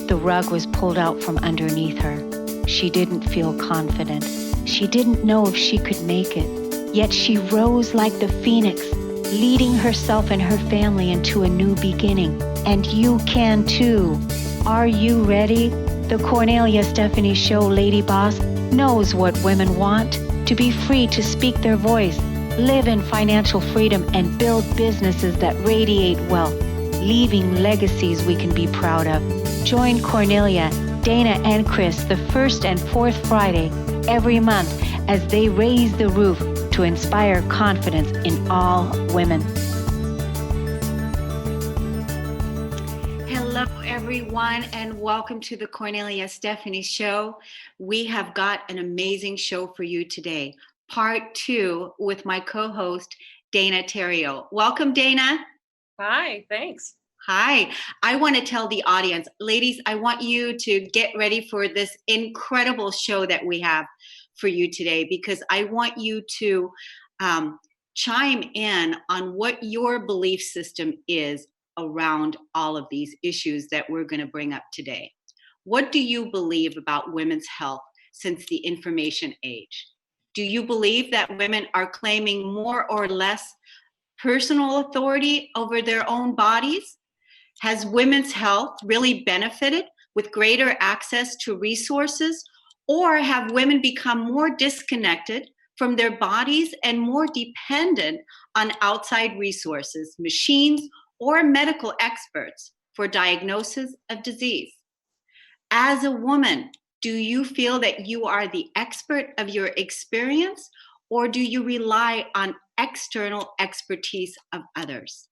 The rug was pulled out from underneath her. She didn't feel confident. She didn't know if she could make it. Yet she rose like the phoenix, leading herself and her family into a new beginning. And you can too. Are you ready? The Cornelia Stephanie Show Lady Boss knows what women want: to be free to speak their voice, live in financial freedom, and build businesses that radiate wealth, leaving legacies we can be proud of. Join Cornelia, Dana, and Chris the first and fourth Friday every month as they raise the roof to inspire confidence in all women. Hello, everyone, and welcome to the Cornelia Stephanie Show. We have got an amazing show for you today. Part 2 with my co-host, Dana Theriault. Welcome, Dana. Hi, thanks. Hi. I want to tell the audience, ladies, I want you to get ready for this incredible show that we have for you today, because I want you to chime in on what your belief system is around all of these issues that we're going to bring up today. What do you believe about women's health since the information age? Do you believe that women are claiming more or less personal authority over their own bodies? Has women's health really benefited with greater access to resources, or have women become more disconnected from their bodies and more dependent on outside resources, machines, or medical experts for diagnosis of disease? As a woman, do you feel that you are the expert of your experience, or do you rely on external expertise of others?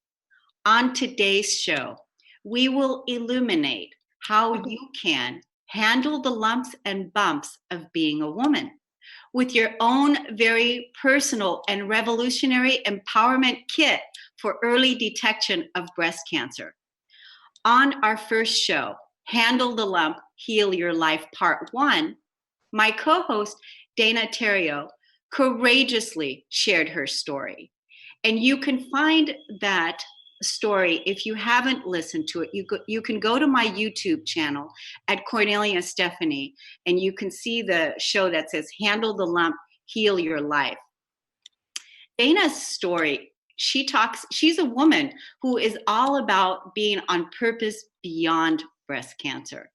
On today's show, we will illuminate how you can handle the lumps and bumps of being a woman with your own very personal and revolutionary empowerment kit for early detection of breast cancer. On our first show, Handle the Lump, Heal Your Life, Part 1, my co-host, Dana Theriault, courageously shared her story. And you can find that story, if you haven't listened to it, you can go to my YouTube channel at Cornelia Stephanie, and you can see the show that says Handle the Lump, Heal Your Life. Dana's story, she's a woman who is all about being on purpose beyond breast cancer.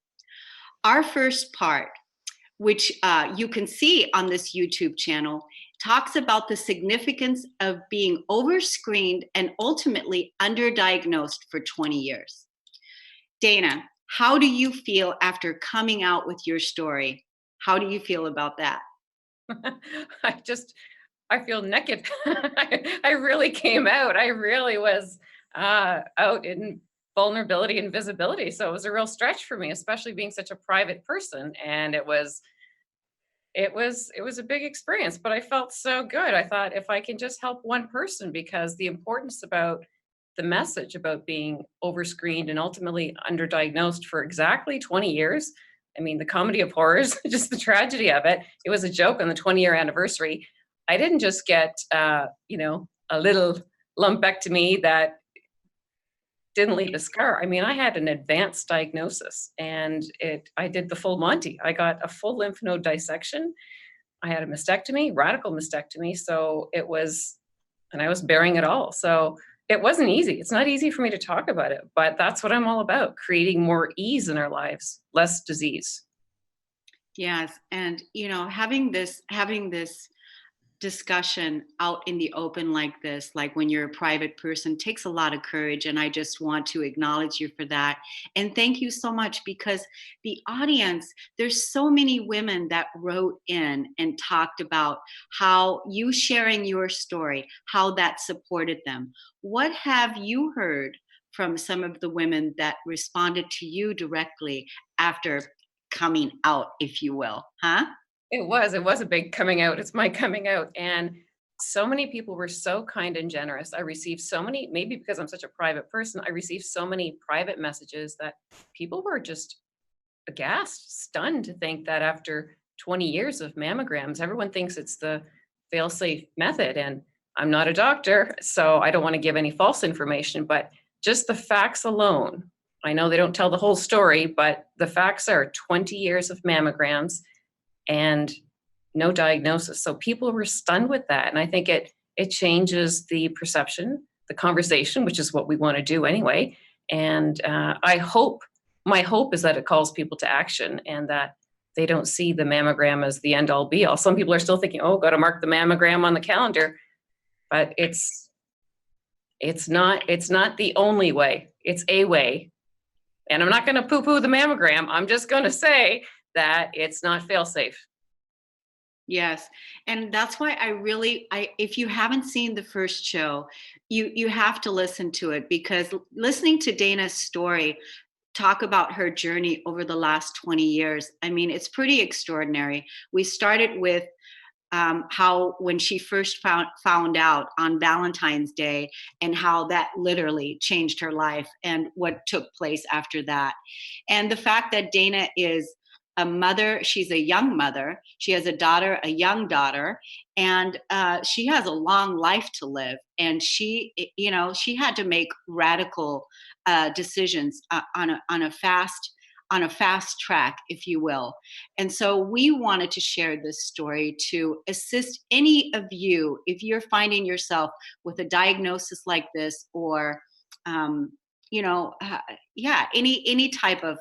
Our first part, which you can see on this YouTube channel, talks about the significance of being overscreened and ultimately underdiagnosed for 20 years. Dana, how do you feel after coming out with your story? How do you feel about that? I feel naked. I really came out. I really was out in vulnerability and visibility. So it was a real stretch for me, especially being such a private person. And it was a big experience, but I felt so good. I thought, if I can just help one person, because the importance about the message about being overscreened and ultimately underdiagnosed for exactly 20 years. I mean, the comedy of horrors, just the tragedy of it. It was a joke on the 20-year anniversary. I didn't just get, a little lumpectomy that didn't leave a scar. I mean, I had an advanced diagnosis, and I did the full Monty. I got a full lymph node dissection. I had a mastectomy, radical mastectomy. So it was, and I was bearing it all. So it wasn't easy. It's not easy for me to talk about it, but that's what I'm all about, creating more ease in our lives, less disease. Yes. And, having this discussion out in the open like this, like when you're a private person, takes a lot of courage, and I just want to acknowledge you for that. And thank you so much, because the audience, there's so many women that wrote in and talked about how you sharing your story, how that supported them. What have you heard from some of the women that responded to you directly after coming out, if you will, huh? It was a big coming out. It's my coming out. And so many people were so kind and generous. I received so many, maybe because I'm such a private person, I received so many private messages that people were just aghast, stunned to think that after 20 years of mammograms, everyone thinks it's the failsafe method. And I'm not a doctor, so I don't want to give any false information, but just the facts alone I know they don't tell the whole story, but the facts are 20 years of mammograms and no diagnosis. So people were stunned with that. And I think it changes the perception, the conversation, which is what we want to do anyway. And my hope is that it calls people to action and that they don't see the mammogram as the end all be all. Some people are still thinking, oh, got to mark the mammogram on the calendar, but it's not the only way. It's a way. And I'm not going to poo-poo the mammogram. I'm just going to say that it's not fail-safe. Yes. And that's why if you haven't seen the first show, you have to listen to it, because listening to Dana's story, talk about her journey over the last 20 years, I mean, it's pretty extraordinary. We started with how when she first found out on Valentine's Day, and how that literally changed her life, and what took place after that. And the fact that Dana is a mother, she's a young mother, she has a daughter, a young daughter, and she has a long life to live. And she had to make radical decisions on a fast track, if you will. And so we wanted to share this story to assist any of you if you're finding yourself with a diagnosis like this, or any type of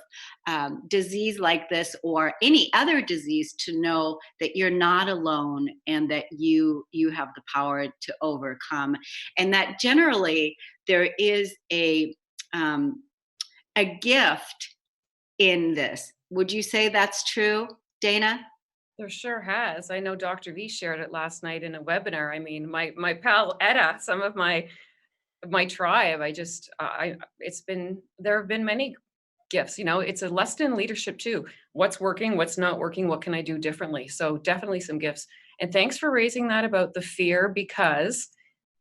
disease like this, or any other disease, to know that you're not alone, and that you have the power to overcome, and that generally there is a gift in this. Would you say that's true, Dana? There sure has. I know Dr. V shared it last night in a webinar. I mean, my pal Etta, some of my tribe, there have been many gifts. It's a lesson in leadership too. What's working, what's not working, what can I do differently? So definitely some gifts. And thanks for raising that about the fear, because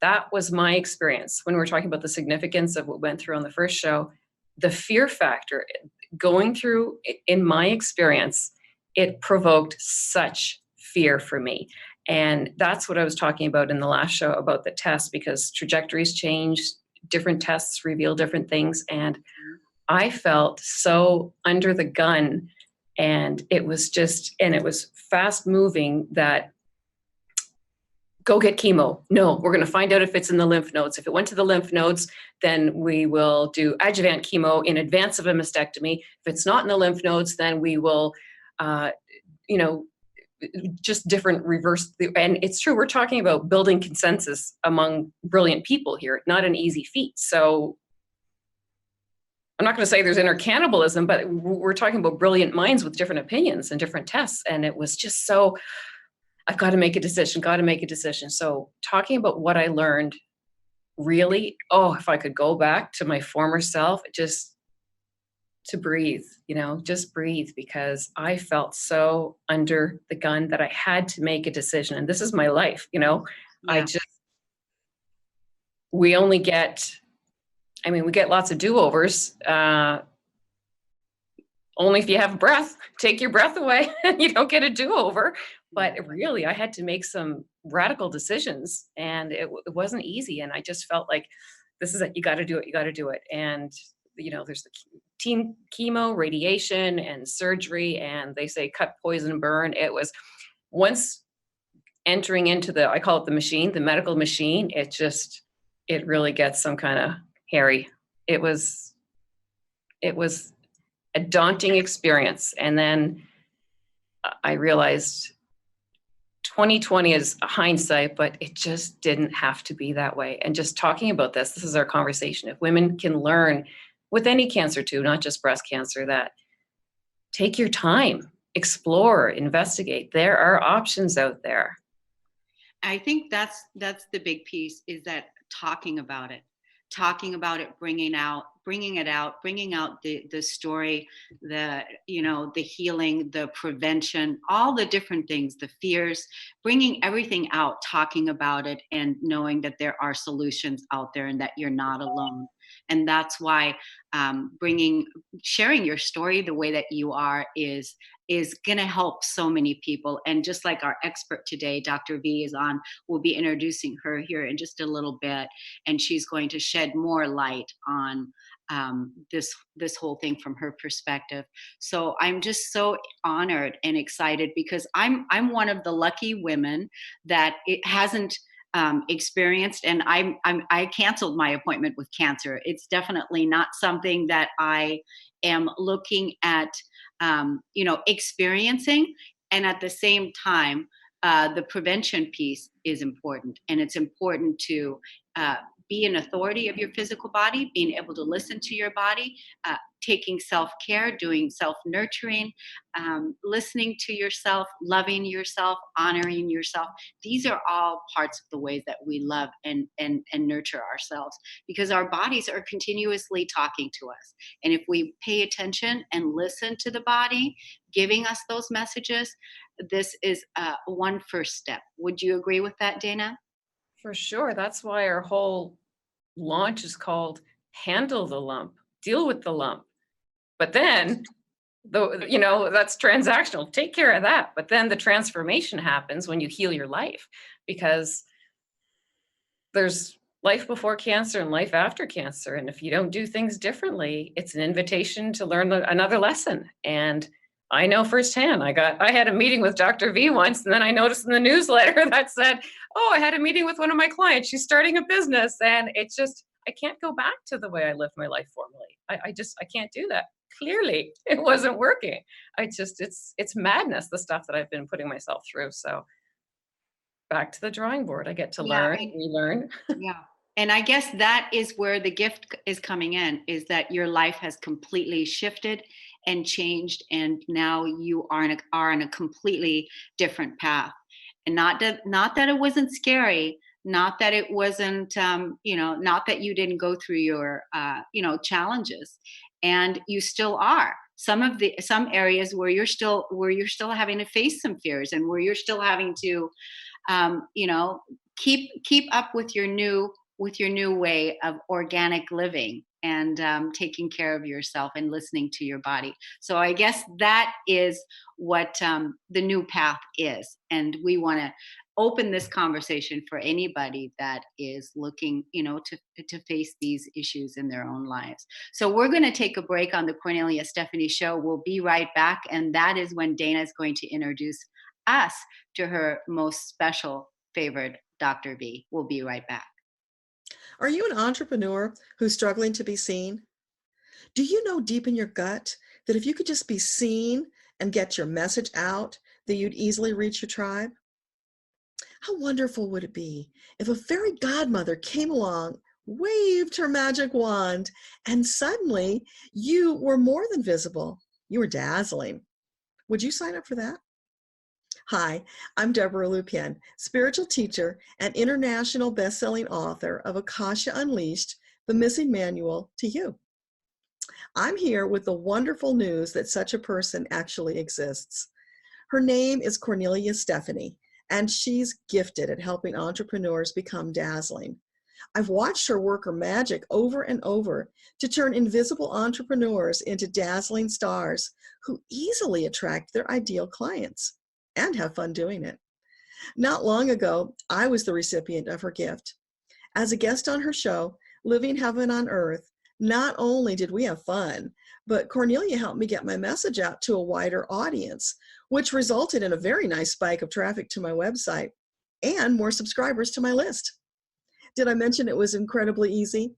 that was my experience when we were talking about the significance of what went through on the first show. The fear factor going through, in my experience, it provoked such fear for me. And that's what I was talking about in the last show about the test, because trajectories change, different tests reveal different things. And I felt so under the gun, and it was fast moving, that go get chemo. No, we're going to find out if it's in the lymph nodes. If it went to the lymph nodes, then we will do adjuvant chemo in advance of a mastectomy. If it's not in the lymph nodes, then we will, just different reverse. And it's true, we're talking about building consensus among brilliant people here, not an easy feat. So I'm not going to say there's inner cannibalism, but we're talking about brilliant minds with different opinions and different tests. And it was just so, I've got to make a decision. So talking about what I learned, really, if I could go back to my former self, just to breathe, just breathe, because I felt so under the gun that I had to make a decision. And this is my life, Yeah. We get lots of do-overs. Only if you have breath, take your breath away, you don't get a do-over. But really, I had to make some radical decisions, and it wasn't easy. And I just felt like, this is it. You got to do it. And, there's the team chemo, radiation, and surgery, and they say cut, poison, burn. It was, once entering into I call it the machine, the medical machine, it really gets some kind of hairy. It was a daunting experience. And then I realized 2020 is hindsight, but it just didn't have to be that way. And just talking about this is our conversation. If women can learn with any cancer too, not just breast cancer, that take your time, explore, investigate. There are options out there. I think that's the big piece, is that talking about it, bringing out the story, the healing, the prevention, all the different things, the fears, bringing everything out, talking about it, and knowing that there are solutions out there and that you're not alone. And that's why sharing your story the way that you are is going to help so many people. And just like our expert today, Dr. V is on, we'll be introducing her here in just a little bit, and she's going to shed more light on this whole thing from her perspective. So I'm just so honored and excited because I'm one of the lucky women that it hasn't experienced, and I canceled my appointment with cancer. It's definitely not something that I am looking at, experiencing. And at the same time, the prevention piece is important, and it's important to uh, be an authority of your physical body, being able to listen to your body, taking self care, doing self nurturing, listening to yourself, loving yourself, honoring yourself. These are all parts of the ways that we love and nurture ourselves, because our bodies are continuously talking to us. And if we pay attention and listen to the body giving us those messages, this is one first step. Would you agree with that, Dana? For sure. That's why our whole launch is called Handle the Lump, Deal with the Lump. But then that's transactional. Take care of that. But then the transformation happens when you heal your life, because there's life before cancer and life after cancer. And if you don't do things differently, it's an invitation to learn another lesson. And I know firsthand, I had a meeting with Dr. V once, and then I noticed in the newsletter that said, oh, I had a meeting with one of my clients. She's starting a business. And it's just, I can't go back to the way I lived my life formerly. I can't do that. Clearly it wasn't working. It's madness, the stuff that I've been putting myself through. So back to the drawing board. I get to Yeah, learn, relearn. yeah. And I guess that is where the gift is coming in, is that your life has completely shifted and changed. And now you are on a completely different path. And not that it wasn't scary, not that it wasn't, not that you didn't go through your, challenges, and you still are. Some areas where you're still having to face some fears, and where you're still having to, keep up with your new way of organic living, and taking care of yourself and listening to your body. So I guess that is what the new path is, and we want to open this conversation for anybody that is looking, to face these issues in their own lives. So we're going to take a break on the Cornelia Stephanie Show. We'll be right back, and that is when Dana is going to introduce us to her most special favorite, Dr. V. We'll be right back. Are you an entrepreneur who's struggling to be seen? Do you know deep in your gut that if you could just be seen and get your message out, that you'd easily reach your tribe? How wonderful would it be if a fairy godmother came along, waved her magic wand, and suddenly you were more than visible? You were dazzling. Would you sign up for that? Hi, I'm Deborah Loopy, spiritual teacher and international best-selling author of Akasha Unleashed, The Missing Manual to You. I'm here with the wonderful news that such a person actually exists. Her name is Cornelia Stephanie, and she's gifted at helping entrepreneurs become dazzling. I've watched her work her magic over and over to turn invisible entrepreneurs into dazzling stars who easily attract their ideal clients and have fun doing it. Not long ago, I was the recipient of her gift. As a guest on her show, Living Heaven on Earth, not only did we have fun, but Cornelia helped me get my message out to a wider audience, which resulted in a very nice spike of traffic to my website and more subscribers to my list. Did I mention it was incredibly easy?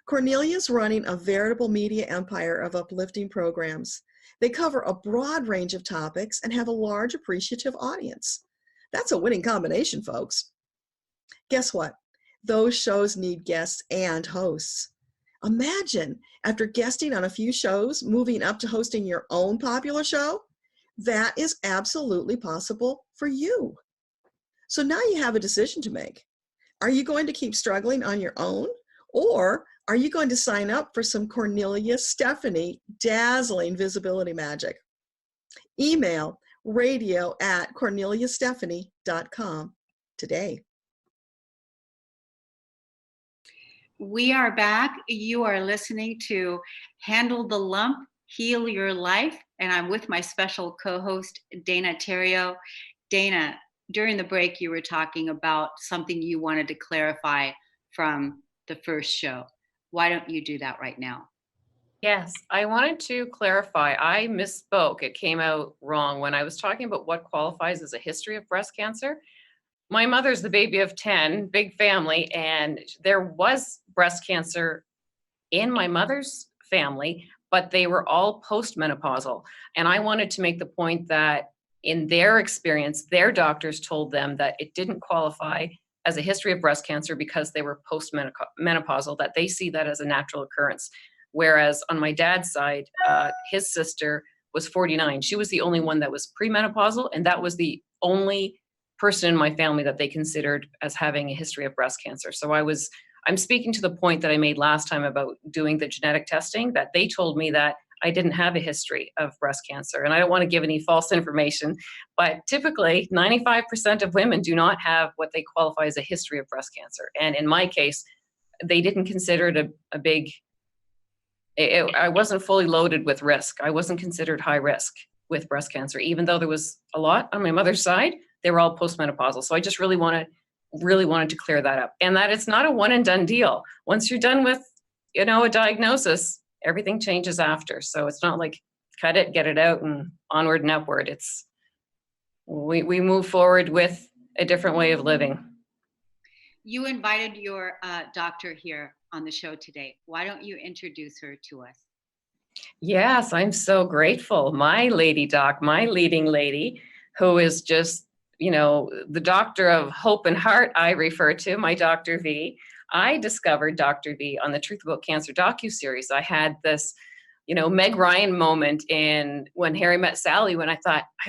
Cornelia's running a veritable media empire of uplifting programs. They cover a broad range of topics and have a large appreciative audience. That's a winning combination, folks. Guess what? Those shows need guests and hosts. Imagine, after guesting on a few shows, moving up to hosting your own popular show. That is absolutely possible for you. So now you have a decision to make. Are you going to keep struggling on your own, or are you going to sign up for some Cornelia Stephanie dazzling visibility magic? Email radio@corneliastephanie.com today. We are back. You are listening to Handle the Lump, Heal Your Life, and I'm with my special co-host, Dana Theriault. Dana, during the break, you were talking about something you wanted to clarify from the first show. Why don't you do that right now? Yes, I wanted to clarify. I misspoke. It came out wrong when I was talking about what qualifies as a history of breast cancer. My mother's the baby of 10, big family, and there was breast cancer in my mother's family, but they were all postmenopausal. And I wanted to make the point that in their experience, their doctors told them that it didn't qualify as a history of breast cancer because they were postmenopausal, that they see that as a natural occurrence. Whereas on my dad's side, his sister was 49. She was the only one that was premenopausal, and that was the only person in my family that they considered as having a history of breast cancer. So I'm speaking to the point that I made last time about doing the genetic testing, that they told me that I didn't have a history of breast cancer. And I don't want to give any false information, but typically 95% of women do not have what they qualify as a history of breast cancer. And in my case, they didn't consider it a big, I wasn't fully loaded with risk. I wasn't considered high risk with breast cancer, even though there was a lot on my mother's side. They were all postmenopausal. So I just really wanted to clear that up, and that it's not a one and done deal. Once you're done with, a diagnosis, everything changes after. So it's not like cut it, get it out, and onward and upward. It's we move forward with a different way of living. You invited your doctor here on the show today. Why don't you introduce her to us? Yes, I'm so grateful. My lady doc, my leading lady, who is just, the doctor of hope and heart, I refer to, my Dr. V. I discovered Dr. V on the Truth About Cancer docuseries. I had this, Meg Ryan moment in When Harry Met Sally, when I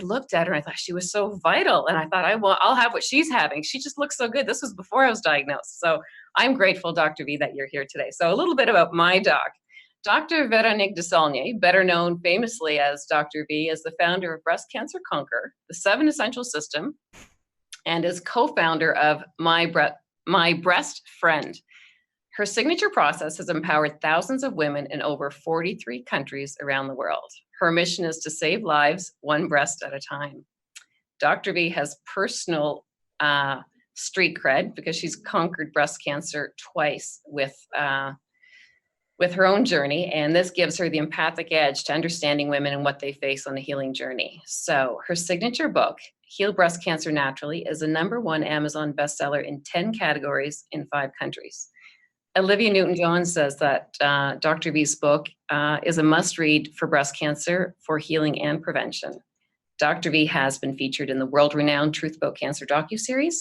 looked at her and I thought she was so vital. And I thought, I'll have what she's having. She just looks so good. This was before I was diagnosed. So I'm grateful, Dr. V, that you're here today. So a little bit about my doc. Dr. Véronique Desaulniers, better known famously as Dr. V, is the founder of Breast Cancer Conquer, the 7 Essential System, and is co-founder of My Breast Friend. Her signature process has empowered thousands of women in over 43 countries around the world. Her mission is to save lives one breast at a time. Dr. V has personal street cred because she's conquered breast cancer twice with her own journey, and this gives her the empathic edge to understanding women and what they face on the healing journey. So her signature book, Heal Breast Cancer Naturally, is a #1 Amazon bestseller in 10 categories in 5 countries. Olivia Newton-John says that Dr. V's book is a must-read for breast cancer, for healing and prevention. Dr. V has been featured in the world-renowned Truth About Cancer docuseries.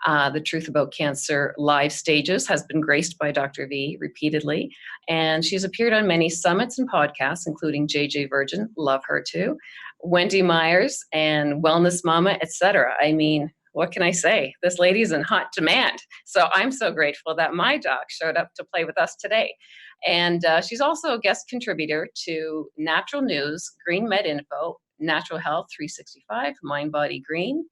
The Truth About Cancer live stages has been graced by Dr. V repeatedly, and she's appeared on many summits and podcasts, including JJ Virgin, love her too, Wendy Myers, and Wellness Mama, etc. I mean, what can I say? This lady's in hot demand. So I'm so grateful that my doc showed up to play with us today. And she's also a guest contributor to Natural News, Green Med Info, Natural Health 365, Mind Body Green,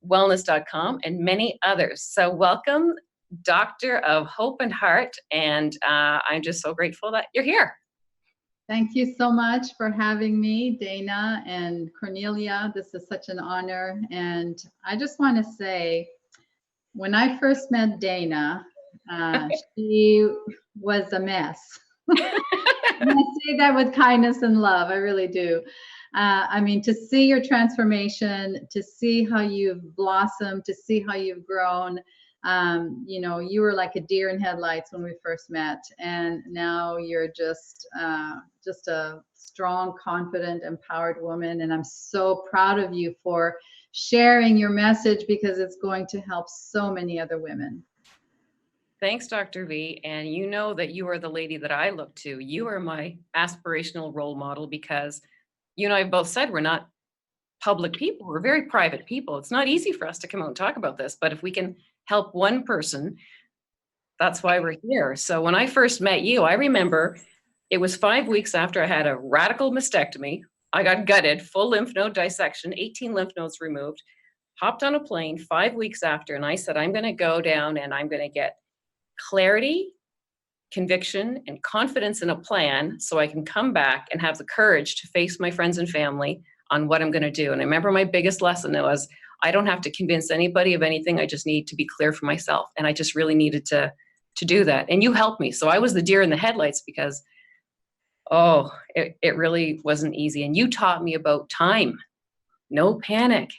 wellness.com, and many others. So welcome, Doctor of Hope and Heart, and I'm just so grateful that you're here. Thank you so much for having me, Dana and Cornelia. This is such an honor, and I just want to say, when I first met Dana, she was a mess. And I say that with kindness and love, I really do. I mean, to see your transformation, to see how you've blossomed, to see how you've grown. You were like a deer in headlights when we first met, and now you're just a strong, confident, empowered woman. And I'm so proud of you for sharing your message, because it's going to help so many other women. Thanks, Dr. V. And you know that you are the lady that I look to. You are my aspirational role model, because you and I both said we're not public people. We're very private people. It's not easy for us to come out and talk about this, but if we can help one person, that's why we're here. So when I first met you, I remember it was 5 weeks after I had a radical mastectomy. I got gutted, full lymph node dissection, 18 lymph nodes removed, hopped on a plane 5 weeks after, and I said, I'm going to go down and I'm going to get clarity, conviction, and confidence in a plan so I can come back and have the courage to face my friends and family on what I'm going to do. And I remember my biggest lesson was, I don't have to convince anybody of anything. I just need to be clear for myself. And I just really needed to to do that. And you helped me. So I was the deer in the headlights because, it really wasn't easy. And you taught me about time. No panic,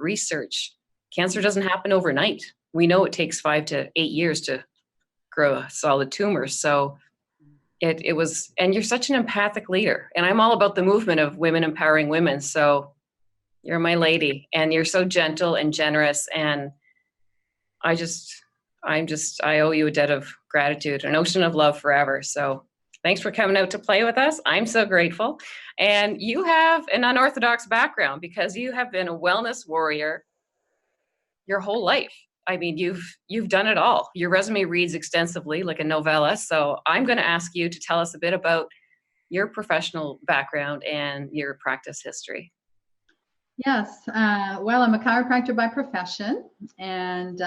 research. Cancer doesn't happen overnight. We know it takes 5 to 8 years to grow a solid tumor. So it was, and you're such an empathic leader. And I'm all about the movement of women empowering women. So you're my lady, and you're so gentle and generous. And I owe you a debt of gratitude, an ocean of love forever. So thanks for coming out to play with us. I'm so grateful. And you have an unorthodox background because you have been a wellness warrior your whole life. I mean, you've done it all. Your resume reads extensively like a novella. So I'm going to ask you to tell us a bit about your professional background and your practice history. Yes. Well, I'm a chiropractor by profession, and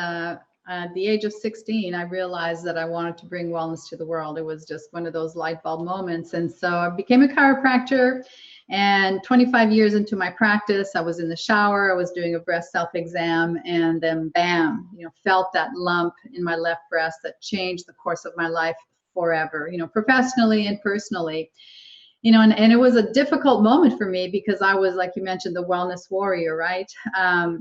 at the age of 16, I realized that I wanted to bring wellness to the world. It was just one of those light bulb moments. And so I became a chiropractor, and 25 years into my practice, I was in the shower, I was doing a breast self-exam, and then bam, felt that lump in my left breast that changed the course of my life forever, professionally and personally. And it was a difficult moment for me because I was, like you mentioned, the wellness warrior, right? I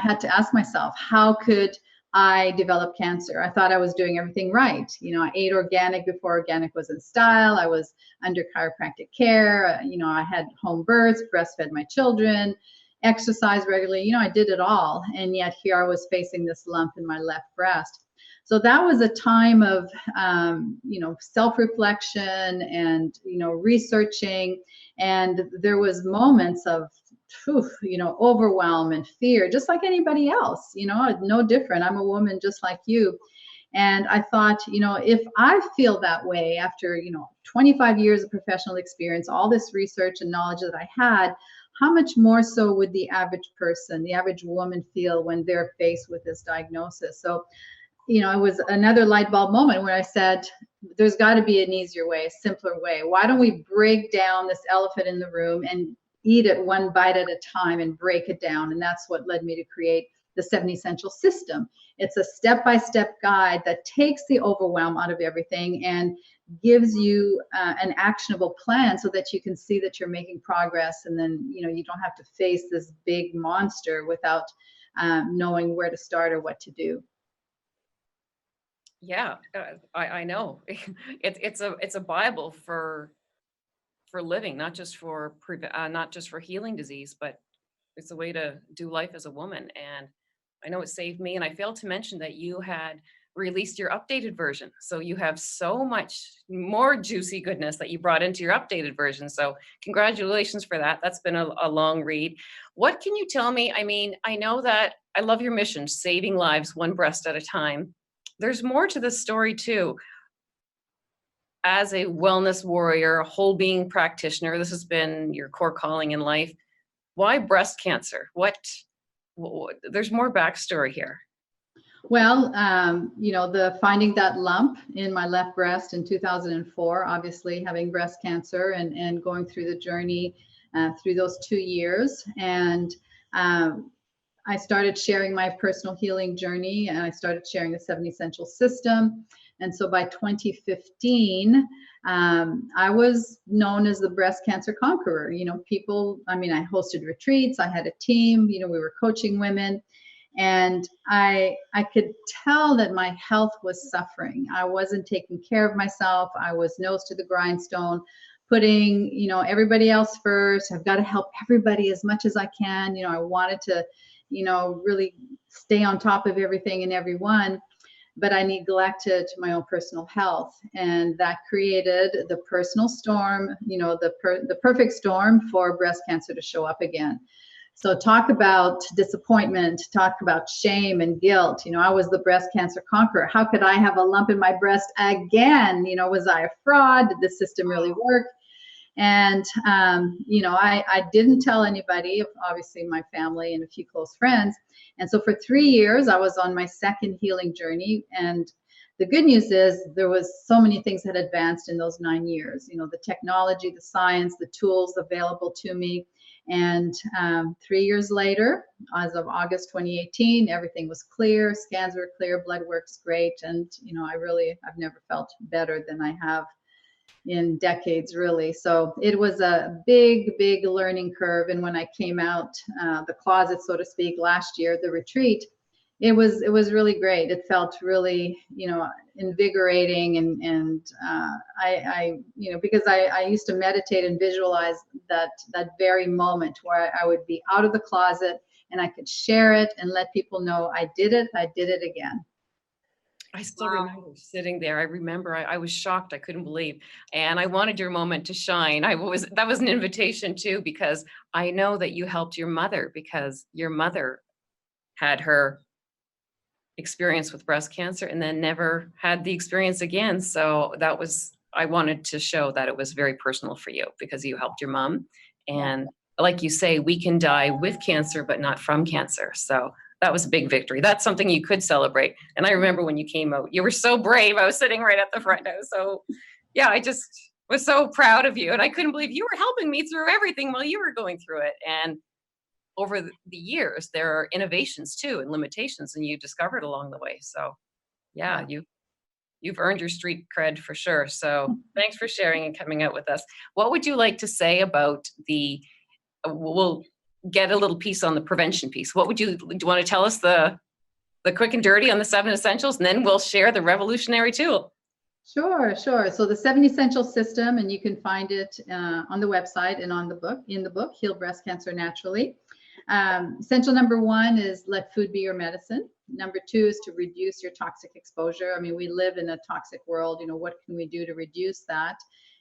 had to ask myself, how could I develop cancer? I thought I was doing everything right. I ate organic before organic was in style. I was under chiropractic care. I had home births, breastfed my children, exercised regularly. I did it all. And yet here I was facing this lump in my left breast. So that was a time of, self-reflection and, researching. And there was moments of, overwhelm and fear, just like anybody else, no different. I'm a woman just like you. And I thought, if I feel that way after, 25 years of professional experience, all this research and knowledge that I had, how much more so would the average person, the average woman feel when they're faced with this diagnosis? So, it was another light bulb moment where I said, there's got to be an easier way, a simpler way. Why don't we break down this elephant in the room and eat it one bite at a time and break it down? And that's what led me to create the 7 Essential System. It's a step-by-step guide that takes the overwhelm out of everything and gives you an actionable plan so that you can see that you're making progress. And then, you don't have to face this big monster without knowing where to start or what to do. Yeah, I know. It's a Bible for living, not just for healing disease, but it's a way to do life as a woman. And I know it saved me. And I failed to mention that you had released your updated version. So you have so much more juicy goodness that you brought into your updated version. So congratulations for that. That's been a long read. What can you tell me? I mean, I know that I love your mission, saving lives one breast at a time. There's more to this story too. As a wellness warrior, a whole being practitioner, this has been your core calling in life. Why breast cancer? There's more backstory here. Well, the finding that lump in my left breast in 2004, obviously having breast cancer and going through the journey through those 2 years. And I started sharing my personal healing journey, and I started sharing the 7 Essential System. And so by 2015, I was known as the breast cancer conqueror. I hosted retreats, I had a team, we were coaching women, and I could tell that my health was suffering. I wasn't taking care of myself. I was nose to the grindstone, putting, everybody else first. I've got to help everybody as much as I can. I wanted to, really stay on top of everything and everyone, but I neglected my own personal health. And that created the personal storm, the perfect storm for breast cancer to show up again. So talk about disappointment, talk about shame and guilt. I was the breast cancer conqueror. How could I have a lump in my breast again? Was I a fraud? Did the system really work? And, I didn't tell anybody, obviously my family and a few close friends. And so for 3 years, I was on my second healing journey. And the good news is there was so many things that advanced in those 9 years, the technology, the science, the tools available to me. And 3 years later, as of August 2018, everything was clear. Scans were clear, blood work's great. And, I've never felt better than I have in decades, really. So it was a big, big learning curve. And when I came out the closet, so to speak, last year, the retreat, it was really great. It felt really, invigorating, and I because I used to meditate and visualize that very moment where I would be out of the closet and I could share it and let people know I did it again. I still remember sitting there. I remember I was shocked. I couldn't believe, and I wanted your moment to shine. That was an invitation too, because I know that you helped your mother, because your mother had her experience with breast cancer and then never had the experience again. So I wanted to show that it was very personal for you, because you helped your mom. And like you say, we can die with cancer, but not from cancer. So that was a big victory. That's something you could celebrate. And I remember when you came out, you were so brave. I was sitting right at the front. I just was so proud of you. And I couldn't believe you were helping me through everything while you were going through it. And over the years, there are innovations too and limitations, and you discovered along the way. So yeah, you've earned your street cred for sure. So thanks for sharing and coming out with us. What would you like to say about we'll get a little piece on the prevention piece. Do you want to tell us the quick and dirty on the 7 essentials, and then we'll share the revolutionary tool? Sure. So the 7 essential system, and you can find it on the website and in the book, Heal Breast Cancer Naturally. Essential number 1 is let food be your medicine. Number 2 is to reduce your toxic exposure. I mean, we live in a toxic world. What can we do to reduce that?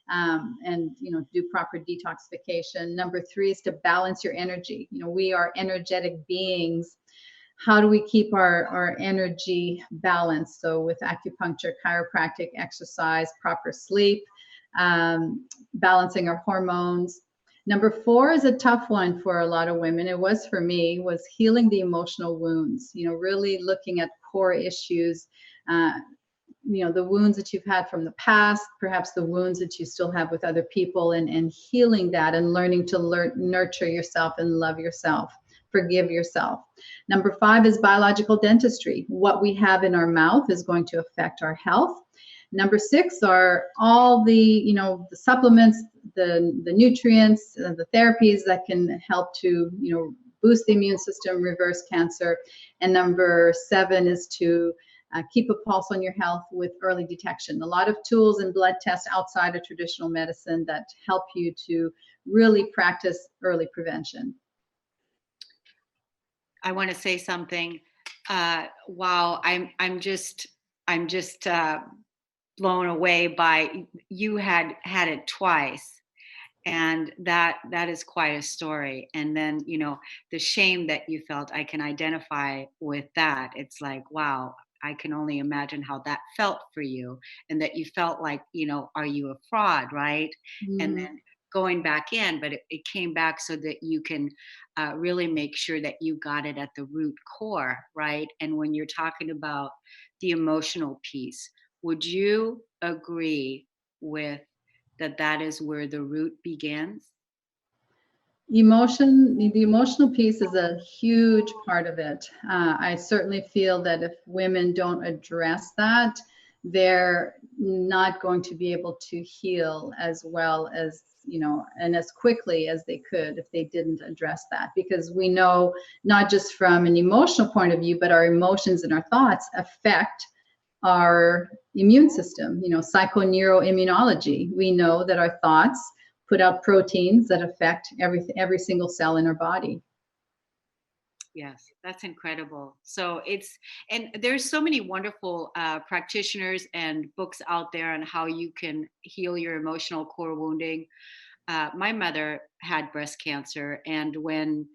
And do proper detoxification. Number 3 is to balance your energy. We are energetic beings. How do we keep our energy balanced? So with acupuncture, chiropractic, exercise, proper sleep, balancing our hormones. Number 4 is a tough one for a lot of women. It was for me, was healing the emotional wounds, really looking at core issues, the wounds that you've had from the past, perhaps the wounds that you still have with other people, and healing that and learning to nurture yourself and love yourself, forgive yourself. Number 5 is biological dentistry. What we have in our mouth is going to affect our health. Number 6 are all the supplements, the nutrients, the therapies that can help to, boost the immune system, reverse cancer. And number 7 is to keep a pulse on your health with early detection. A lot of tools and blood tests outside of traditional medicine that help you to really practice early prevention. I want to say something. Wow, I'm just blown away by you had it twice, and that is quite a story. And then the shame that you felt, I can identify with that. It's like, wow, I can only imagine how that felt for you, and that you felt like, are you a fraud, right? Mm-hmm. And then going back in, but it came back so that you can really make sure that you got it at the root core, right? And when you're talking about the emotional piece, would you agree with that is where the root begins? The emotional piece is a huge part of it. I certainly feel that if women don't address that, they're not going to be able to heal as well as, and as quickly as they could if they didn't address that. Because we know, not just from an emotional point of view, but our emotions and our thoughts affect our immune system, psychoneuroimmunology. We know that our thoughts put out proteins that affect every single cell in our body. Yes, that's incredible. So and there's so many wonderful practitioners and books out there on how you can heal your emotional core wounding. My mother had breast cancer, and when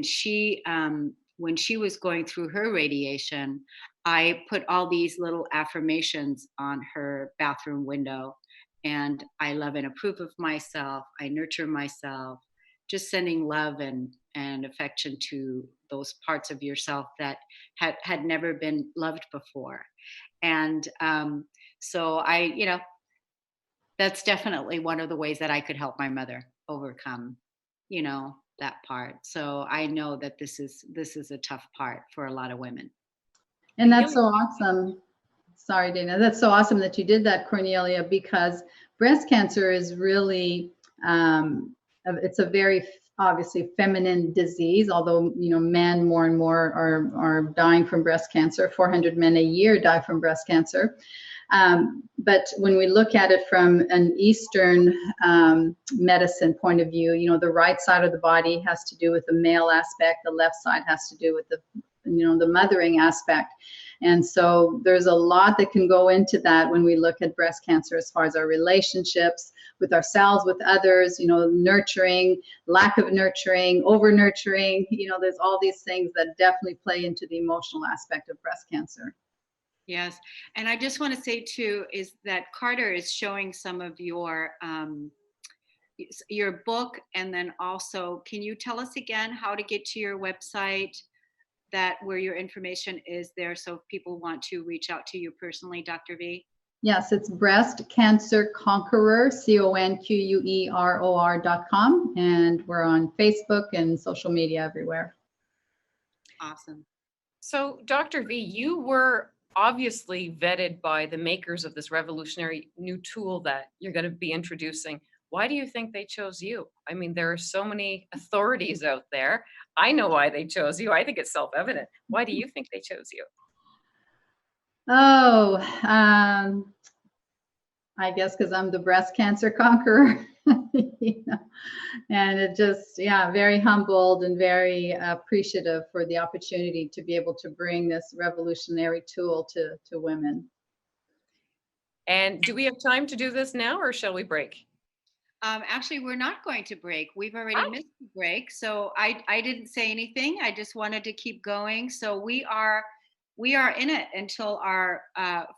she was going through her radiation, I put all these little affirmations on her bathroom window. And I love and approve of myself. I nurture myself, just sending love and affection to those parts of yourself that had never been loved before. And so that's definitely one of the ways that I could help my mother overcome, part. So I know that this is a tough part for a lot of women. And that's so awesome. Sorry, Dana. That's so awesome that you did that, Cornelia, because breast cancer is really, it's a very obviously feminine disease, although, men more and more are dying from breast cancer. 400 men a year die from breast cancer. But when we look at it from an Eastern medicine point of view, the right side of the body has to do with the male aspect, the left side has to do with the mothering aspect. And so there's a lot that can go into that when we look at breast cancer, as far as our relationships with ourselves, with others, nurturing, lack of nurturing, over nurturing, there's all these things that definitely play into the emotional aspect of breast cancer. Yes. And I just want to say too, is that Carter is showing some of your book. And then also, can you tell us again how to get to your website, where your information is there, so if people want to reach out to you personally, Dr. V? Yes, it's Breast Cancer Conqueror, CONQUEROR.com. And we're on Facebook and social media everywhere. Awesome. So, Dr. V, you were obviously vetted by the makers of this revolutionary new tool that you're going to be introducing. Why do you think they chose you? I mean, there are so many authorities out there. I know why they chose you. I think it's self-evident. Why do you think they chose you? Oh, I guess because I'm the breast cancer conqueror, and it just, very humbled and very appreciative for the opportunity to be able to bring this revolutionary tool to women. And do we have time to do this now, or shall we break? Actually, we're not going to break. We've already missed the break. So I didn't say anything. I just wanted to keep going. So we are in it until our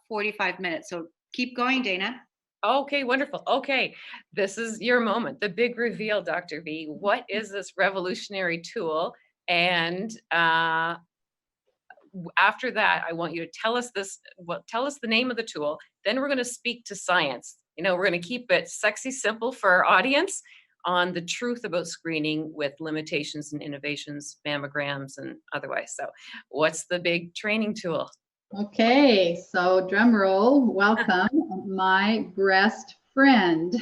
45 minutes. So keep going, Dana. Okay, wonderful. Okay, this is your moment, the big reveal, Dr. V. What is this revolutionary tool? And after that, I want you to tell us tell us the name of the tool. Then we're going to speak to science. We're going to keep it sexy, simple for our audience on the truth about screening with limitations and innovations, mammograms, and otherwise. So what's the big training tool? Okay, so drum roll, welcome, my breast friend.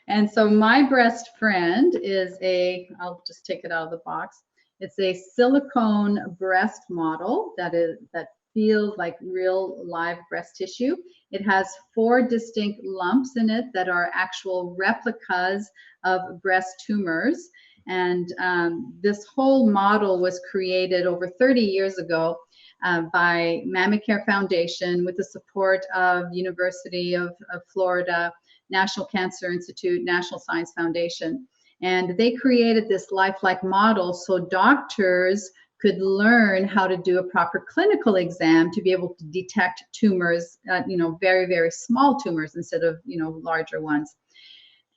And so my breast friend is I'll just take it out of the box. It's a silicone breast model that feels like real live breast tissue. It has 4 distinct lumps in it that are actual replicas of breast tumors. And this whole model was created over 30 years ago by Mammacare Foundation with the support of University of Florida, National Cancer Institute, National Science Foundation. And they created this lifelike model so doctors could learn how to do a proper clinical exam to be able to detect tumors, very, very small tumors instead of, larger ones.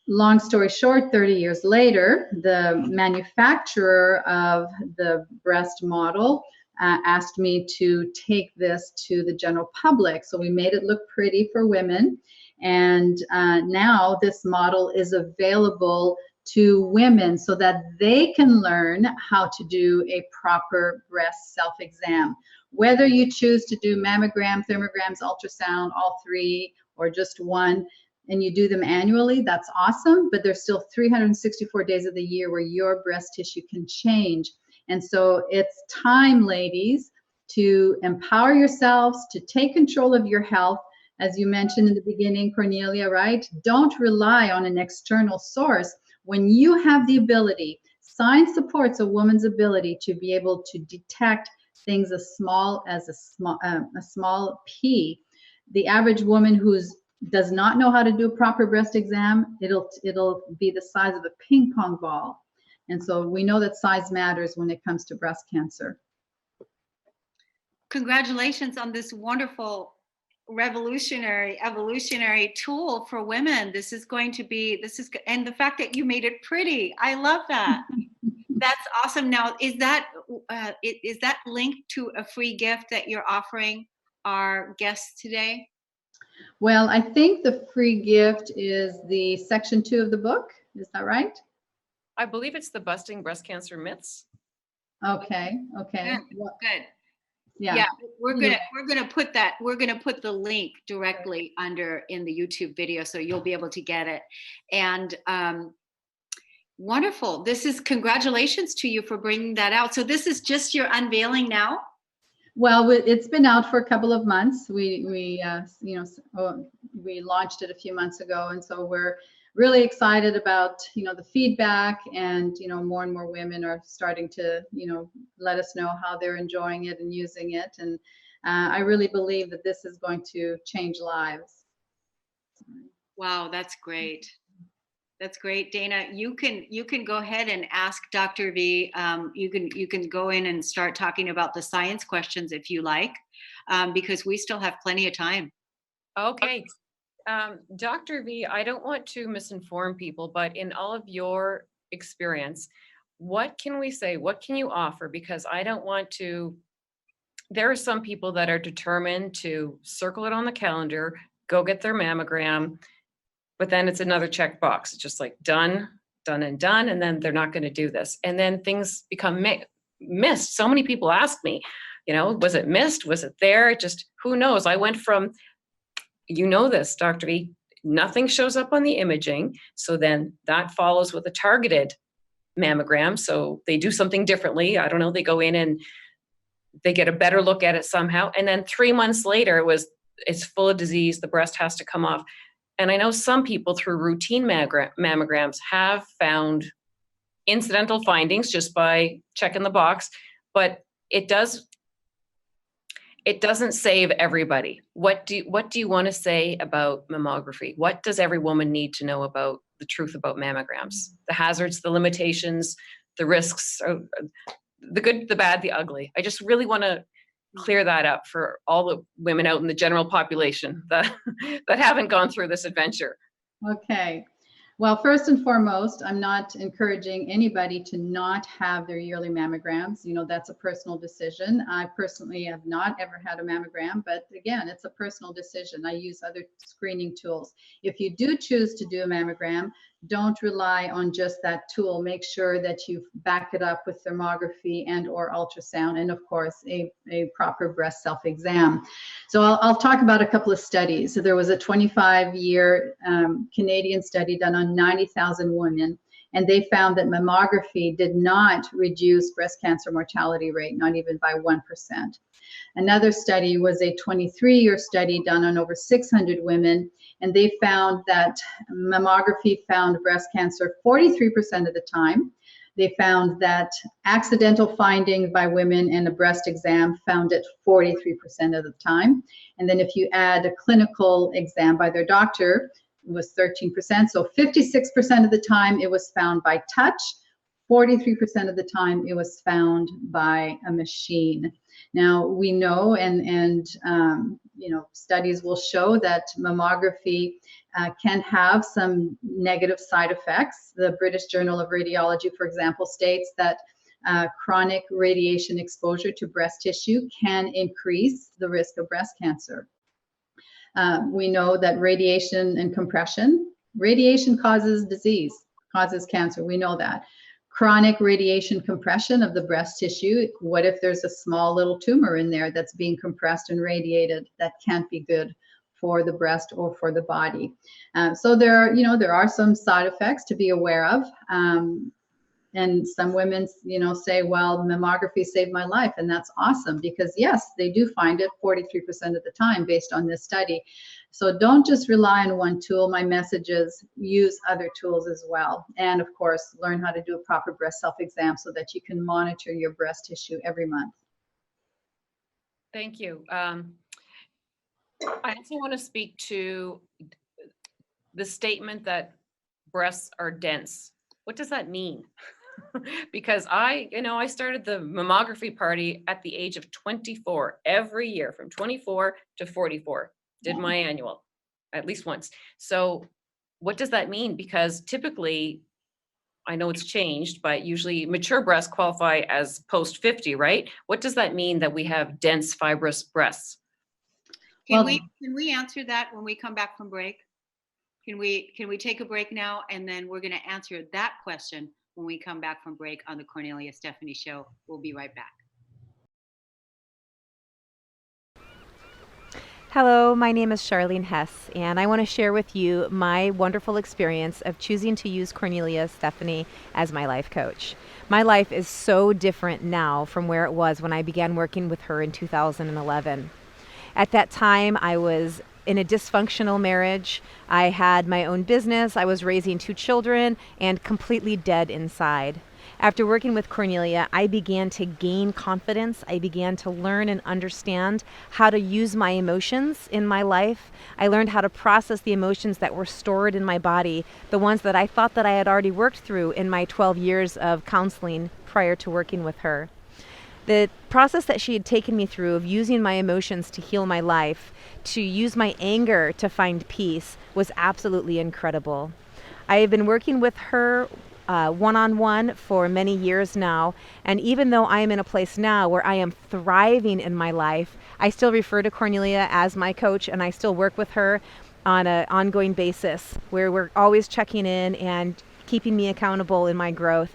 Long story short, 30 years later, the manufacturer of the breast model asked me to take this to the general public. So we made it look pretty for women. And now this model is available to women so that they can learn how to do a proper breast self-exam. Whether you choose to do mammogram, thermograms, ultrasound, all 3, or just one, and you do them annually, that's awesome, but there's still 364 days of the year where your breast tissue can change. And so it's time, ladies, to empower yourselves, to take control of your health. As you mentioned in the beginning, Cornelia, right? Don't rely on an external source. When you have the ability, science supports a woman's ability to be able to detect things as small as a small pea. The average woman who does not know how to do a proper breast exam, it'll be the size of a ping pong ball. And so we know that size matters when it comes to breast cancer. Congratulations on this wonderful evolutionary tool for women. And the fact that you made it pretty, I love that. That's awesome. Now, is that linked to a free gift that you're offering our guests today? Well, I think the free gift is the section 2 of the book. Is that right? I believe it's the Busting Breast Cancer Myths. Okay. Okay. Good. Well, Good. yeah. Yeah, we're Yeah. gonna put the link directly under in the YouTube video, so you'll be able to get it. And wonderful. Congratulations to you for bringing that out. So this is just your unveiling now? Well, it's been out for a couple of months. We launched it a few months ago, and so we're really excited about the feedback, and more and more women are starting to let us know how they're enjoying it and using it, and I really believe that this is going to change lives. Wow, that's great. That's great, Dana. You can go ahead and ask Dr. V. You can go in and start talking about the science questions if you like, because we still have plenty of time. Okay. Dr. V, I don't want to misinform people, but in all of your experience, what can we say? What can you offer? Because I don't want to, there are some people that are determined to circle it on the calendar, go get their mammogram, but then it's another checkbox. It's just like done, and then they're not going to do this. And then things become missed. So many people ask me, was it missed? Was it there? Just who knows? I went from, this, Dr. V, nothing shows up on the imaging. So then that follows with a targeted mammogram. So they do something differently. I don't know. They go in and they get a better look at it somehow. And then 3 months later, it's full of disease. The breast has to come off. And I know some people through routine mammograms have found incidental findings just by checking the box, but it doesn't save everybody. What do you want to say about mammography? What does every woman need to know about the truth about mammograms? The hazards, the limitations, the risks, the good, the bad, the ugly. I just really want to clear that up for all the women out in the general population that haven't gone through this adventure. Okay. Well, first and foremost, I'm not encouraging anybody to not have their yearly mammograms. That's a personal decision. I personally have not ever had a mammogram, but again, it's a personal decision. I use other screening tools. If you do choose to do a mammogram, don't rely on just that tool. Make sure that you back it up with thermography and or ultrasound, and of course, a proper breast self-exam. So I'll talk about a couple of studies. So there was a 25-year Canadian study done on 90,000 women, and they found that mammography did not reduce breast cancer mortality rate, not even by 1%. Another study was a 23-year study done on over 600 women, and they found that mammography found breast cancer 43% of the time. They found that accidental findings by women in a breast exam found it 43% of the time. And then if you add a clinical exam by their doctor, it was 13%. So 56% of the time it was found by touch, 43% of the time it was found by a machine. Now we know, and studies will show that mammography can have some negative side effects. The British Journal of Radiology, for example, states that chronic radiation exposure to breast tissue can increase the risk of breast cancer. We know that radiation and compression, radiation causes disease, causes cancer. We know that. Chronic radiation compression of the breast tissue, what if there's a small little tumor in there that's being compressed and radiated? That can't be good for the breast or for the body. So there are some side effects to be aware of. And some women, say, well, mammography saved my life. And that's awesome, because yes, they do find it 43% of the time based on this study. So don't just rely on one tool. My message is use other tools as well. And of course, learn how to do a proper breast self-exam so that you can monitor your breast tissue every month. Thank you. I also want to speak to the statement that breasts are dense. What does that mean? Because I started the mammography party at the age of 24 every year, from 24 to 44, did my annual at least once. So what does that mean? Because typically, I know it's changed, but usually mature breasts qualify as post 50, right? What does that mean that we have dense fibrous breasts? Can we answer that when we come back from break? Can we take a break now, and then we're going to answer that question when we come back from break on the Cornelia Stephanie Show. We'll be right back. Hello, my name is Charlene Hesse, and I want to share with you my wonderful experience of choosing to use Cornelia Stephanie as my life coach. My life is so different now from where it was when I began working with her in 2011. At that time, I was in a dysfunctional marriage. I had my own business, I was raising 2 children, and completely dead inside. After working with Cornelia, I began to gain confidence. I began to learn and understand how to use my emotions in my life. I learned how to process the emotions that were stored in my body, the ones that I thought that I had already worked through in my 12 years of counseling prior to working with her. The process that she had taken me through of using my emotions to heal my life, to use my anger to find peace, was absolutely incredible. I have been working with her one-on-one for many years now, and even though I am in a place now where I am thriving in my life, I still refer to Cornelia as my coach, and I still work with her on an ongoing basis where we're always checking in and keeping me accountable in my growth.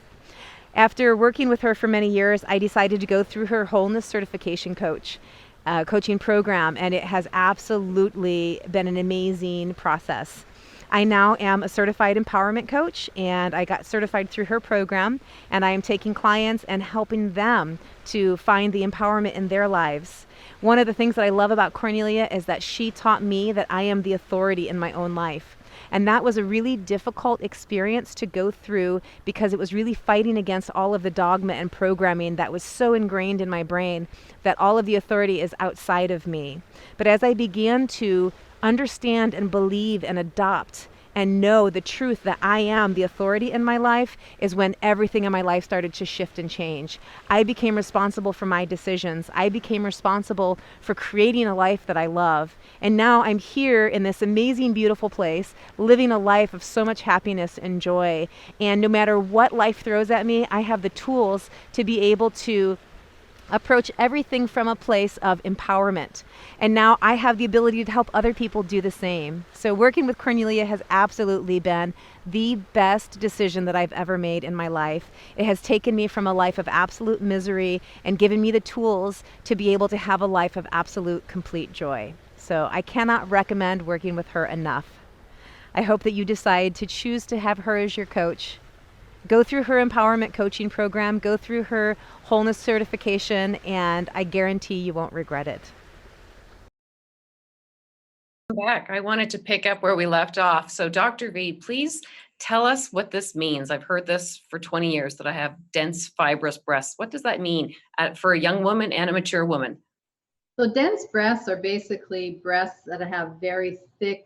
After working with her for many years, I decided to go through her wholeness certification coaching program, and it has absolutely been an amazing process. I now am a certified empowerment coach, and I got certified through her program, and I am taking clients and helping them to find the empowerment in their lives. One of the things that I love about Cornelia is that she taught me that I am the authority in my own life. And that was a really difficult experience to go through because it was really fighting against all of the dogma and programming that was so ingrained in my brain that all of the authority is outside of me. But as I began to understand and believe and adopt and know the truth that I am the authority in my life, is when everything in my life started to shift and change. I became responsible for my decisions. I became responsible for creating a life that I love. And now I'm here in this amazing, beautiful place, living a life of so much happiness and joy. And no matter what life throws at me, I have the tools to be able to approach everything from a place of empowerment. And now I have the ability to help other people do the same. So working with Cornelia has absolutely been the best decision that I've ever made in my life. It has taken me from a life of absolute misery and given me the tools to be able to have a life of absolute, complete joy. So I cannot recommend working with her enough. I hope that you decide to choose to have her as your coach. Go through her empowerment coaching program, go through her wholeness certification, and I guarantee you won't regret it. Back. I wanted to pick up where we left off. So Dr. V, please tell us what this means. I've heard this for 20 years that I have dense fibrous breasts. What does that mean for a young woman and a mature woman? So dense breasts are basically breasts that have very thick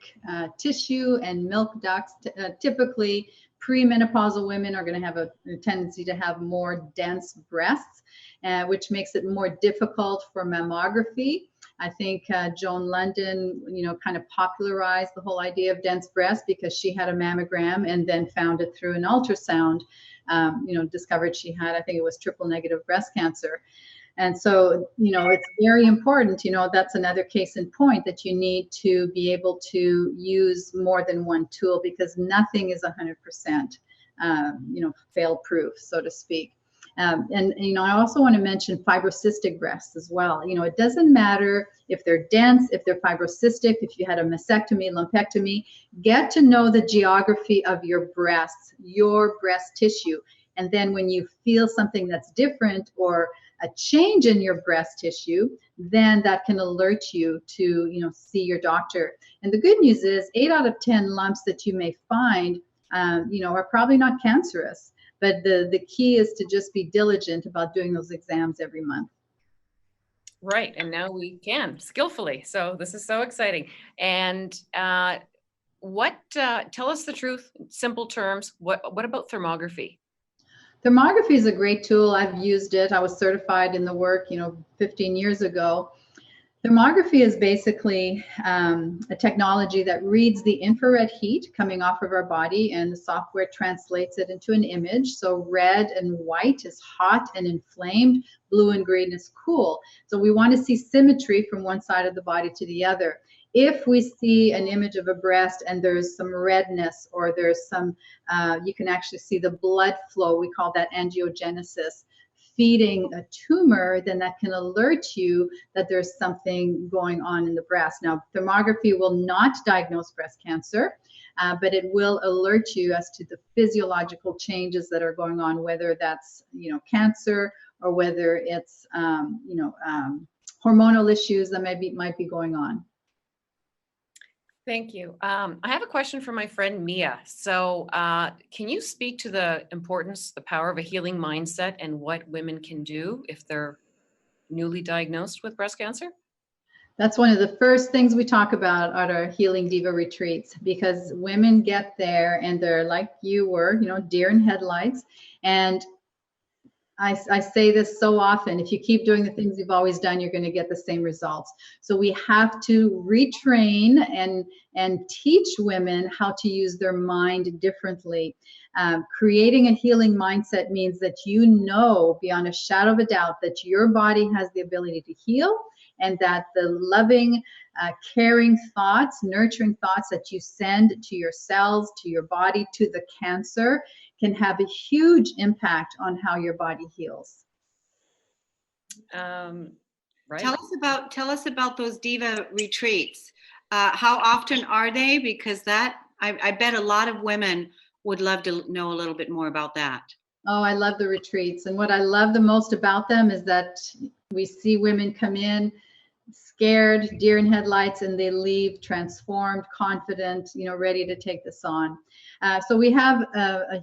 tissue and milk ducts. Typically, premenopausal women are going to have a tendency to have more dense breasts, which makes it more difficult for mammography. I think Joan London, kind of popularized the whole idea of dense breasts because she had a mammogram and then found it through an ultrasound, discovered she had, I think it was triple negative breast cancer. And so, it's very important, that's another case in point that you need to be able to use more than one tool because nothing is 100%, fail-proof, so to speak. And I also want to mention fibrocystic breasts as well. It doesn't matter if they're dense, if they're fibrocystic, if you had a mastectomy, lumpectomy, get to know the geography of your breasts, your breast tissue. And then when you feel something that's different or a change in your breast tissue, then that can alert you to, see your doctor. And the good news is 8 out of 10 lumps that you may find, are probably not cancerous. But the key is to just be diligent about doing those exams every month. Right. And now we can skillfully. So this is so exciting. And tell us the truth, in simple terms. What about thermography? Thermography is a great tool. I've used it. I was certified in the work, 15 years ago. Thermography is basically a technology that reads the infrared heat coming off of our body, and the software translates it into an image. So red and white is hot and inflamed, blue and green is cool. So we want to see symmetry from one side of the body to the other. if we see an image of a breast and there's some redness, or there's some, you can actually see the blood flow, we call that angiogenesis, feeding a tumor, then that can alert you that there's something going on in the breast. Now, thermography will not diagnose breast cancer, but it will alert you as to the physiological changes that are going on, whether that's, cancer, or whether it's, hormonal issues that might be going on. Thank you. I have a question for my friend Mia. So can you speak to the importance, the power of a healing mindset and what women can do if they're newly diagnosed with breast cancer? That's one of the first things we talk about at our Healing Diva retreats, because women get there and they're like you were, deer in headlights. And I say this so often, if you keep doing the things you've always done, you're going to get the same results. So we have to retrain and teach women how to use their mind differently. Creating a healing mindset means that beyond a shadow of a doubt that your body has the ability to heal, and that the loving, caring thoughts, nurturing thoughts that you send to your cells, to your body, to the cancer, can have a huge impact on how your body heals. Right. Tell us about those Diva retreats. How often are they? Because I bet a lot of women would love to know a little bit more about that. Oh, I love the retreats. And what I love the most about them is that we see women come in scared, deer in headlights, and they leave transformed, confident, ready to take this on. So we have a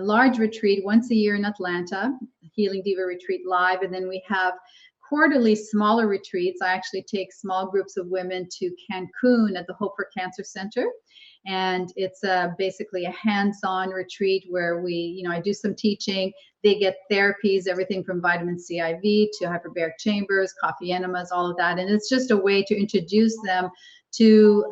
large retreat once a year in Atlanta, Healing Diva Retreat Live, and then we have quarterly smaller retreats. I actually take small groups of women to Cancun at the Hope for Cancer Center. And it's basically a hands-on retreat where I do some teaching. They get therapies, everything from vitamin C IV to hyperbaric chambers, coffee enemas, all of that. And it's just a way to introduce them to,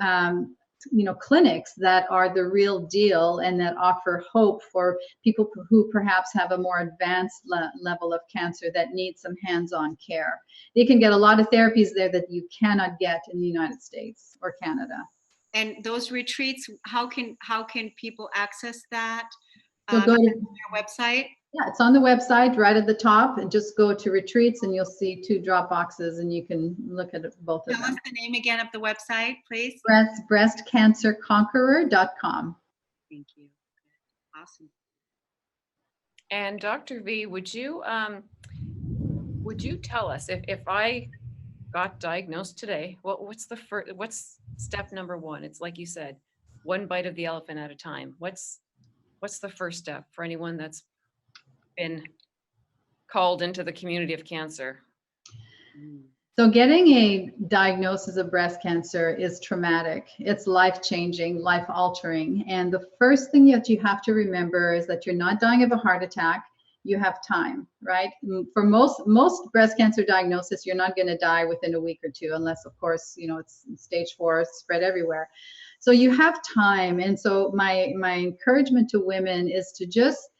clinics that are the real deal and that offer hope for people who perhaps have a more advanced level of cancer that need some hands-on care. You can get a lot of therapies there that you cannot get in the United States or Canada. And those retreats, how can people access that? So go to their website. Yeah, it's on the website right at the top, and just go to retreats and you'll see 2 drop boxes and you can look at both of them. Tell us the name again of the website, please. breastcancerconqueror.com. Thank you. Awesome. And Dr. V, would you tell us if I got diagnosed today, what's step number 1? It's like you said, one bite of the elephant at a time. What's the first step for anyone that's been called into the community of cancer? So getting a diagnosis of breast cancer is traumatic. It's life-changing, life-altering. And the first thing that you have to remember is that you're not dying of a heart attack. You have time, right? For most breast cancer diagnosis, you're not going to die within a week or 2, unless, of course, it's stage 4, it's spread everywhere. So you have time. And so my encouragement to women is to just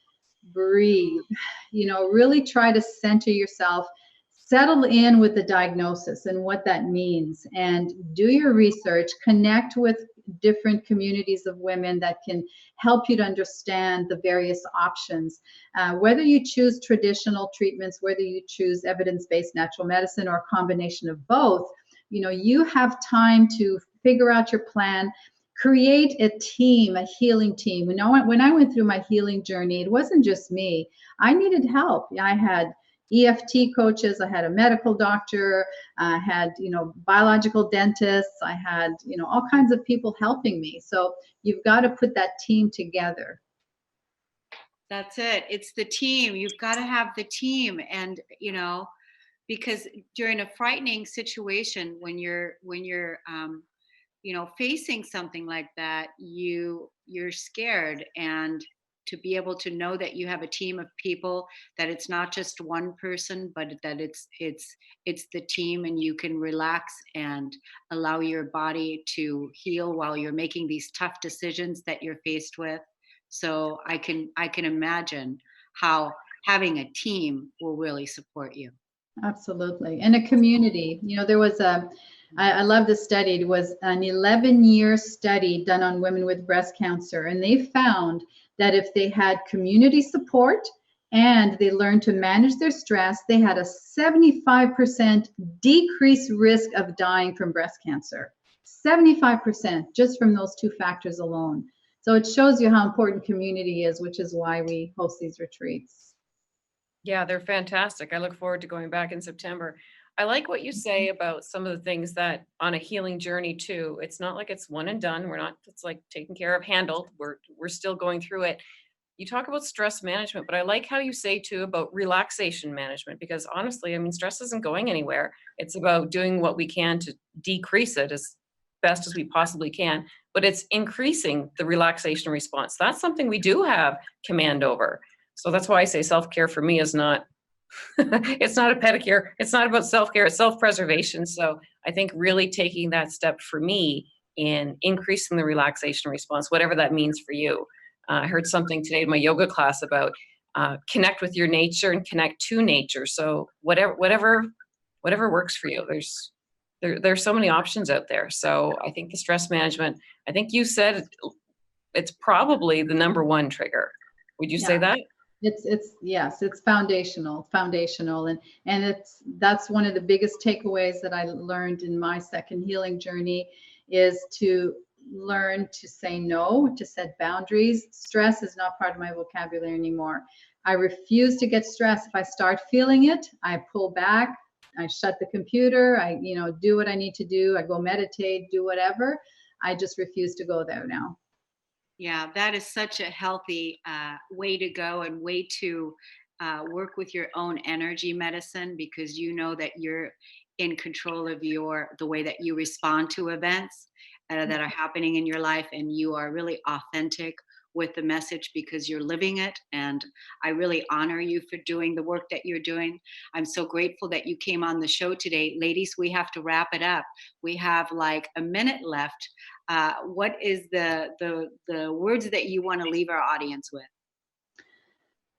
breathe, really try to center yourself, settle in with the diagnosis and what that means, and do your research, connect with different communities of women that can help you to understand the various options. Whether you choose traditional treatments, whether you choose evidence-based natural medicine, or a combination of both, you have time to figure out your plan. Create a team, a healing team. When I went through my healing journey, it wasn't just me. I needed help. I had EFT coaches, I had a medical doctor, I had, biological dentists, I had, all kinds of people helping me. So you've got to put that team together. That's it. It's the team. You've got to have the team. And, because during a frightening situation, when you're facing something like that, you're scared, and to be able to know that you have a team of people, that it's not just one person, but that it's the team, and you can relax and allow your body to heal while you're making these tough decisions that you're faced with. So I can imagine how having a team will really support you. Absolutely. And a community. There was I love the study. It was an 11-year study done on women with breast cancer, and they found that if they had community support and they learned to manage their stress, they had a 75% decreased risk of dying from breast cancer. 75% just from those two factors alone. So it shows you how important community is, which is why we host these retreats. Yeah, they're fantastic. I look forward to going back in September. I like what you say about some of the things that on a healing journey too. It's not like it's one and done. We're not, it's like taken care of, handled. We're still going through it. You talk about stress management, but I like how you say too about relaxation management, because honestly, I mean, stress isn't going anywhere. It's about doing what we can to decrease it as best as we possibly can, but it's increasing the relaxation response. That's something we do have command over. So that's why I say self-care for me is not, it's not a pedicure. It's not about self-care, it's self-preservation. So I think really taking that step for me in increasing the relaxation response, whatever that means for you. I heard something today in my yoga class about connect with your nature and connect to nature. So whatever works for you. There's so many options out there. So I think the stress management, I think you said it's probably the number one trigger. Would you say that? Yes, it's foundational, and that's one of the biggest takeaways that I learned in my second healing journey is to learn to say no, to set boundaries. Stress is not part of my vocabulary anymore. I refuse to get stressed. If I start feeling it, I pull back, I shut the computer, I do what I need to do, I go meditate, do whatever. I just refuse to go there now. Yeah, that is such a healthy way to go and way to work with your own energy medicine, because you know that you're in control of the way that you respond to events that are happening in your life, and you are really authentic with the message because you're living it. And I really honor you for doing the work that you're doing. I'm so grateful that you came on the show today. Ladies, we have to wrap it up. We have like a minute left. What is the words that you want to leave our audience with?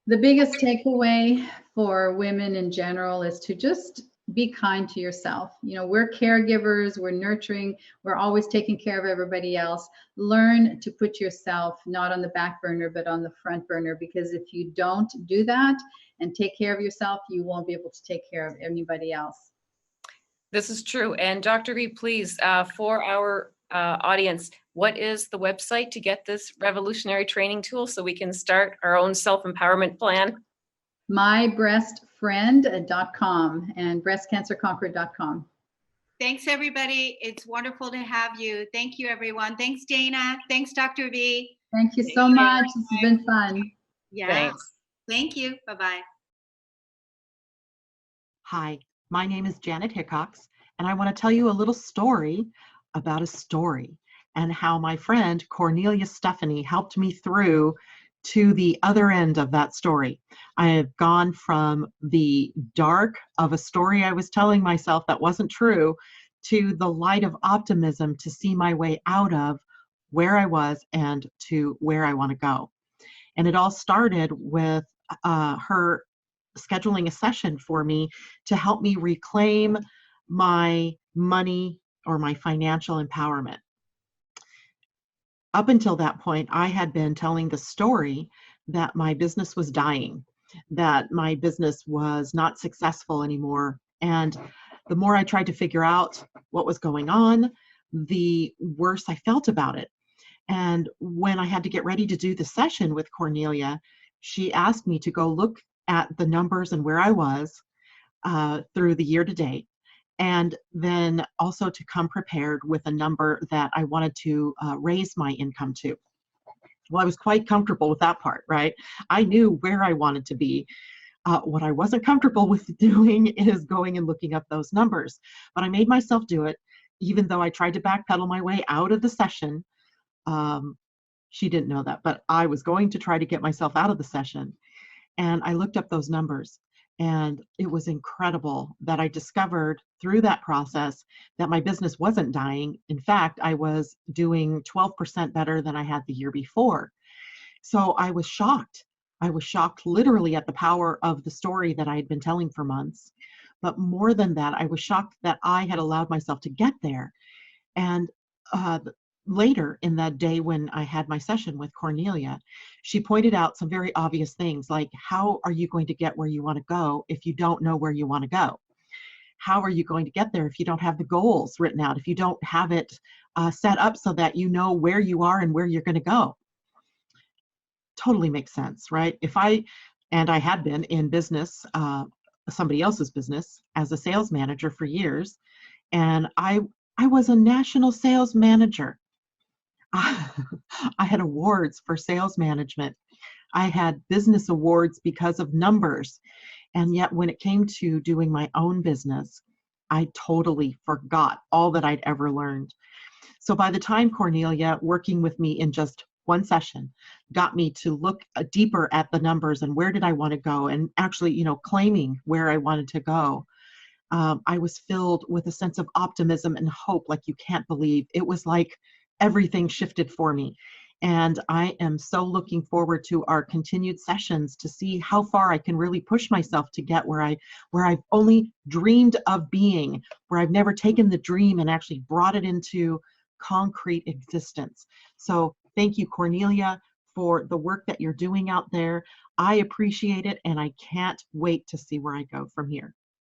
The biggest takeaway for women in general is to just be kind to yourself. We're caregivers, we're nurturing, we're always taking care of everybody else. Learn to put yourself not on the back burner, but on the front burner, because if you don't do that and take care of yourself, you won't be able to take care of anybody else. This is true. And Dr. V, please, for our audience, what is the website to get this revolutionary training tool so we can start our own self-empowerment plan? mybreastfriend.com and breastcancerconquered.com. Thanks, everybody. It's wonderful to have you. Thank you, everyone. Thanks, Dana. Thanks, Dr. V. Thank you so much. This has been fun. Yeah. Thanks. Thank you. Bye-bye. Hi, my name is Janet Hickox, and I want to tell you a little story about a story and how my friend Cornelius Stephanie helped me through to the other end of that story. I have gone from the dark of a story I was telling myself that wasn't true to the light of optimism to see my way out of where I was and to where I want to go. And it all started with her scheduling a session for me to help me reclaim my money or my financial empowerment. Up until that point, I had been telling the story that my business was dying, that my business was not successful anymore. And the more I tried to figure out what was going on, the worse I felt about it. And when I had to get ready to do the session with Cornelia, she asked me to go look at the numbers and where I was through the year to date. And then also to come prepared with a number that I wanted to raise my income to. Well, I was quite comfortable with that part, right? I knew where I wanted to be. What I wasn't comfortable with doing is going and looking up those numbers. But I made myself do it, even though I tried to backpedal my way out of the session. She didn't know that, but I was going to try to get myself out of the session. And I looked up those numbers. And it was incredible that I discovered through that process that my business wasn't dying. In fact, I was doing 12% better than I had the year before. So I was shocked. I was shocked literally at the power of the story that I had been telling for months. But more than that, I was shocked that I had allowed myself to get there. And later in that day when I had my session with Cornelia, she pointed out some very obvious things, like, how are you going to get where you want to go if you don't know where you want to go? How are you going to get there if you don't have the goals written out, if you don't have it set up so that you know where you are and where you're going to go? Totally makes sense, right? And I had been in business, somebody else's business, as a sales manager for years, and I was a national sales manager. I had awards for sales management. I had business awards because of numbers. And yet when it came to doing my own business, I totally forgot all that I'd ever learned. So by the time Cornelia, working with me in just one session, got me to look deeper at the numbers and where did I want to go, and actually, claiming where I wanted to go, I was filled with a sense of optimism and hope like you can't believe. It was like everything shifted for me. And I am so looking forward to our continued sessions to see how far I can really push myself to get where I've only dreamed of being, where I've never taken the dream and actually brought it into concrete existence. So thank you, Cornelia, for the work that you're doing out there. I appreciate it, and I can't wait to see where I go from here.